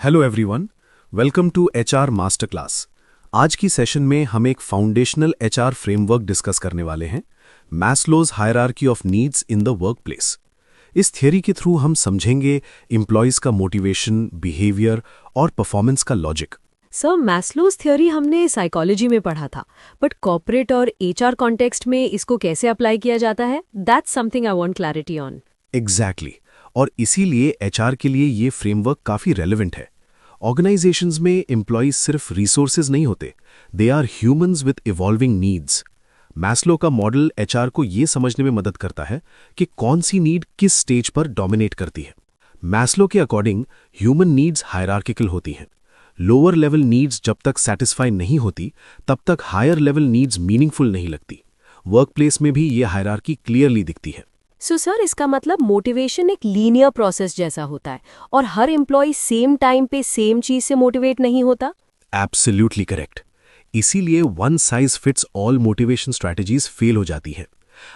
Hello everyone, welcome to HR master class. आज की session में हम एक फाउंडेशनल एचआर फ्रेमवर्क डिस्कस करने वाले हैं, Maslow's hierarchy of needs in the workplace. इस थियरी के थ्रू हम समझेंगे एम्प्लॉयज का मोटिवेशन, बिहेवियर और परफॉर्मेंस का लॉजिक। सर, मैस्लोज थ्योरी हमने साइकोलॉजी में पढ़ा था, बट कॉर्पोरेट और एचआर कॉन्टेक्स्ट में इसको कैसे अप्लाई किया जाता है, that's something I want clarity on. Exactly, और इसीलिए एचआर के लिए ये फ्रेमवर्क काफ़ी रेलेवेंट है। ऑर्गेनाइजेशंस में एम्प्लॉयज सिर्फ रिसोर्सेज नहीं होते, they are humans with evolving needs. Maslow का मॉडल एचआर को ये समझने में मदद करता है कि कौन सी नीड किस स्टेज पर डोमिनेट करती है। मैस्लो के अकॉर्डिंग ह्यूमन नीड्स हायरार्किकल होती हैं। लोअर लेवल नीड्स जब तक सेटिस्फाई नहीं होती, तब तक हायर लेवल नीड्स मीनिंगफुल नहीं लगती। वर्कप्लेस में भी ये हायरार्की क्लियरली दिखती है। सो सर, इसका मतलब मोटिवेशन एक लीनियर प्रोसेस जैसा होता है और हर एम्प्लॉय सेम टाइम पे सेम चीज से मोटिवेट नहीं होता। Absolutely correct. इसीलिए one size fits all motivation strategies fail हो जाती हैं।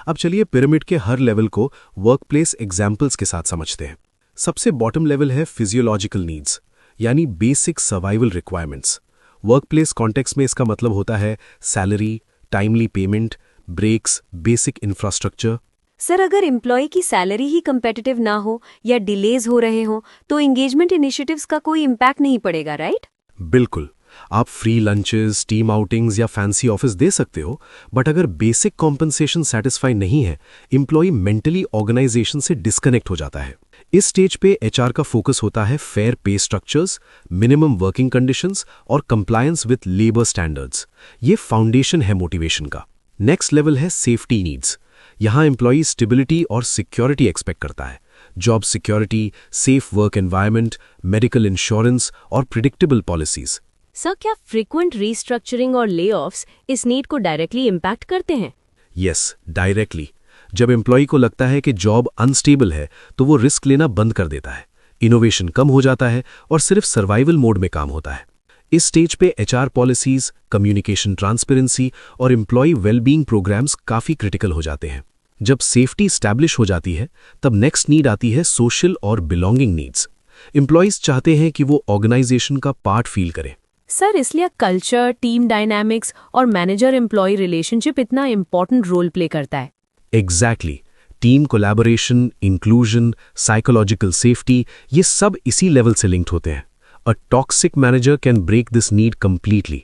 अब चलिए पिरामिड के हर लेवल को वर्कप्लेस एग्जाम्पल्स के साथ समझते हैं। सबसे बॉटम लेवल है फिजियोलॉजिकल नीड्स, यानी basic survival requirements. Workplace context में इसका मतलब होता है salary, timely payment, breaks, basic infrastructure. Sir, अगर एम्प्लॉय की सैलरी ही कंपेटिटिव ना हो या डिलेज हो रहे हो तो एंगेजमेंट इनिशिएटिव्स का कोई इम्पैक्ट नहीं पड़ेगा, राइट? बिल्कुल, आप फ्री लंचेस, टीम आउटिंग्स या फैंसी ऑफिस दे सकते हो, बट अगर बेसिक कॉम्पनसेशन सेटिस्फाई नहीं है, एम्प्लॉय मेंटली ऑर्गेनाइजेशन से डिस्कनेक्ट हो जाता है। इस स्टेज पे एचआर का फोकस होता है फेयर पे स्ट्रक्चर्स, मिनिमम वर्किंग कंडीशंस और कंप्लायंस विद लेबर स्टैंडर्ड्स। ये फाउंडेशन है मोटिवेशन का। नेक्स्ट लेवल है सेफ्टी नीड्स। यहाँ एम्प्लॉई स्टेबिलिटी और सिक्योरिटी एक्सपेक्ट करता है। Job security, safe work environment, medical insurance और प्रिडिक्टेबल पॉलिसीज। सर, क्या फ्रीक्वेंट रीस्ट्रक्चरिंग और लेऑफ्स इस नीड को डायरेक्टली इम्पैक्ट करते हैं? Yes, directly. जब एम्प्लॉई को लगता है कि जॉब अनस्टेबल है, तो वो रिस्क लेना बंद कर देता है, इनोवेशन कम हो जाता है और सिर्फ सर्वाइवल मोड में काम होता है। इस स्टेज पे एचआर पॉलिसीज, कम्युनिकेशन ट्रांसपेरेंसी और एम्प्लॉई वेलबींग प्रोग्राम्स काफ़ी क्रिटिकल हो जाते हैं। जब सेफ्टी स्टैब्लिश हो जाती है, तब नेक्स्ट नीड आती है सोशल और बिलोंगिंग नीड्स। एम्प्लॉयज चाहते हैं कि वो ऑर्गेनाइजेशन का पार्ट फील करें। सर, इसलिए कल्चर, टीम डायनामिक्स और मैनेजर एम्प्लॉय रिलेशनशिप इतना इंपॉर्टेंट रोल प्ले करता है। Exactly. Team collaboration, inclusion, psychological safety, ये सब इसी लेवल से लिंक्ड होते हैं। A toxic manager can break this need completely.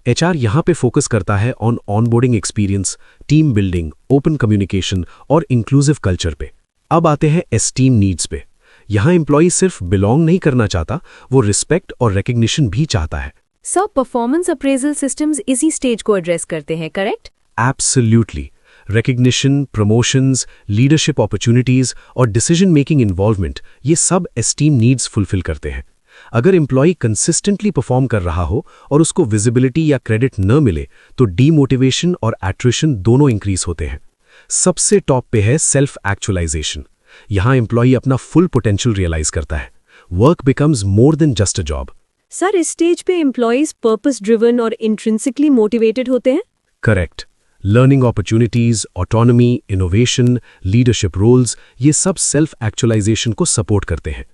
HR यहाँ पे फोकस करता है on onboarding experience, team building, open communication और इंक्लूसिव कल्चर पे। अब आते हैं एस्टीम नीड्स पे। यहाँ एम्प्लॉई सिर्फ बिलोंग नहीं करना चाहता, वो रिस्पेक्ट और रिकग्निशन भी चाहता है। सर, परफॉर्मेंस अप्रेजल सिस्टम्स इसी स्टेज को एड्रेस करते हैं, correct? Absolutely. Recognition, promotions, leadership opportunities और डिसीजन मेकिंग इन्वॉल्वमेंट, ये सब एस्टीम नीड्स फुलफिल करते हैं। अगर एम्प्लॉय कंसिस्टेंटली परफॉर्म कर रहा हो और उसको विजिबिलिटी या क्रेडिट न मिले, तो डीमोटिवेशन और एट्रिशन दोनों इंक्रीज होते हैं। सबसे टॉप पे है सेल्फ एक्चुअलाइजेशन। यहाँ एम्प्लॉय अपना फुल पोटेंशियल रियलाइज करता है। Work becomes more than just a job. Sir, इस स्टेज पे एम्प्लॉयज पर्पस ड्रिवन और इंट्रिंसिकली मोटिवेटेड होते हैं। Correct. Learning opportunities, autonomy, innovation, leadership roles, ये सब सेल्फ एक्चुअलाइजेशन को सपोर्ट करते हैं।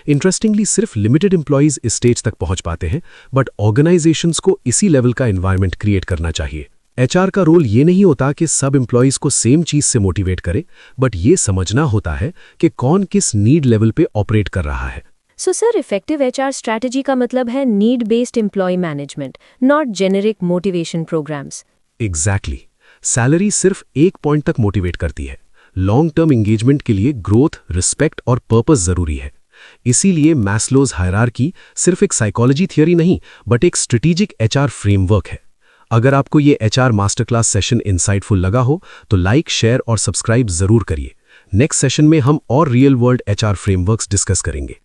इंटरेस्टिंगली, सिर्फ लिमिटेड एम्प्लॉयज इस स्टेज तक पहुंच पाते हैं, बट ऑर्गेनाइजेशंस को इसी लेवल का एनवायरनमेंट क्रिएट करना चाहिए। एचआर का रोल ये नहीं होता कि सब एम्प्लॉयज को सेम चीज से मोटिवेट करे, बट ये समझना होता है कि कौन किस नीड लेवल पे ऑपरेट कर रहा है। So sir, effective HR strategy का मतलब है need based employ management, not generic motivation programs. Exactly. Salary सिर्फ एक पॉइंट तक मोटिवेट करती है। लॉन्ग टर्म एंगेजमेंट के लिए ग्रोथ, रिस्पेक्ट और पर्पस जरूरी है। इसीलिए मैस्लोज हायरार्की सिर्फ एक साइकोलॉजी थियरी नहीं, बट एक स्ट्रेटेजिक एचआर फ्रेमवर्क है। अगर आपको ये HR master class session insightful लगा हो, तो लाइक, शेयर और सब्सक्राइब जरूर करिए। नेक्स्ट सेशन में हम और real world HR frameworks discuss करेंगे।